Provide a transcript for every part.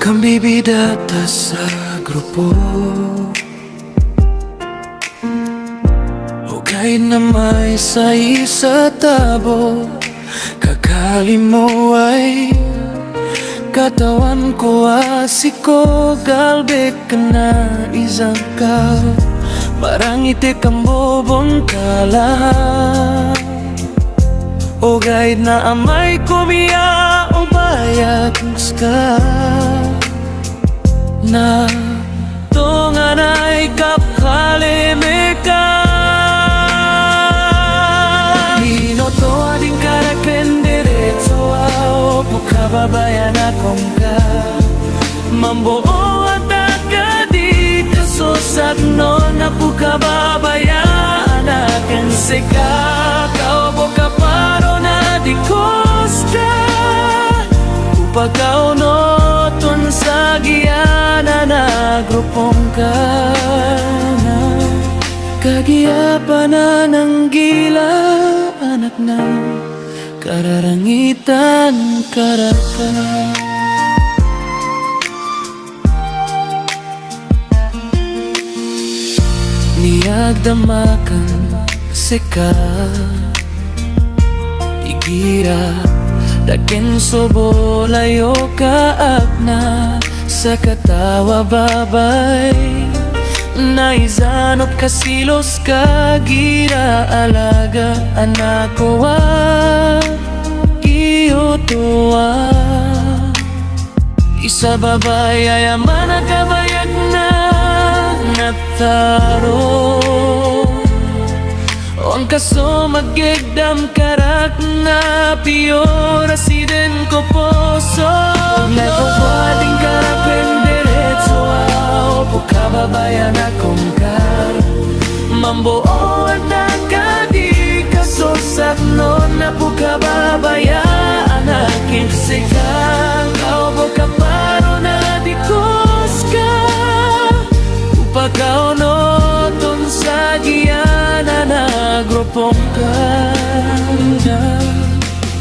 kang bibidata sa grupo, hugay na may sayi sa tabo. Kakali mo ay katawan ko, asiko galbe ka na izangka. Parang itik ang bobong kala, hugay na amay kumiya o bayag ska na tungan ay kapkalime ka. Hinoto ading karakpenderetso ao pukababayan akong ka. Mambuo at agadi kasusat no na pukababayan akong seka. Kaubo ka paro na dikos ka upagaw no tun sa giyana na grupong ka na. Kagiyapan na ng gila, anak na kararangitan karaka. Niyagdamakan seka igira dakin subo layo kaak na sa katawa babay. Naizanot kasilos kagira alaga anak ko kiyotoa. Isa babay ayaman nakabayag na nataro. Ang kaso magigdam karak na piyo residen ko poso. Nagpapwating karak penderetso ao pukababayan akong ka. Mambuo at nakadi kasosak no na pukababayan aking sigang. Kaubo ka paro na dikos ka upagaw no tun sa giyana na grupong ka na.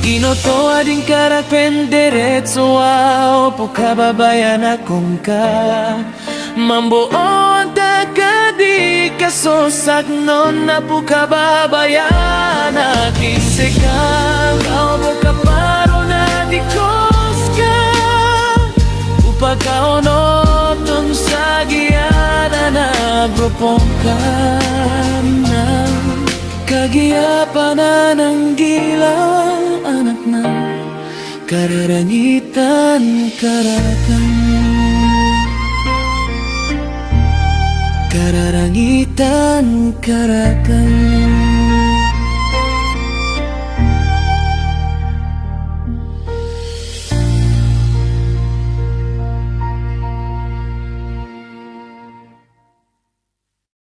Inoto ading karak penderetso ao pukababayan akong ka. Mambuo ang tagadi kasosak no na pukababayan aking sigang. Kaubo ka paro na dikos ka upagaw no tun sa giyana na grupong ka na. Kagiyapan na ng gilang anak na kararangitan karakan. Kararangitan karakan.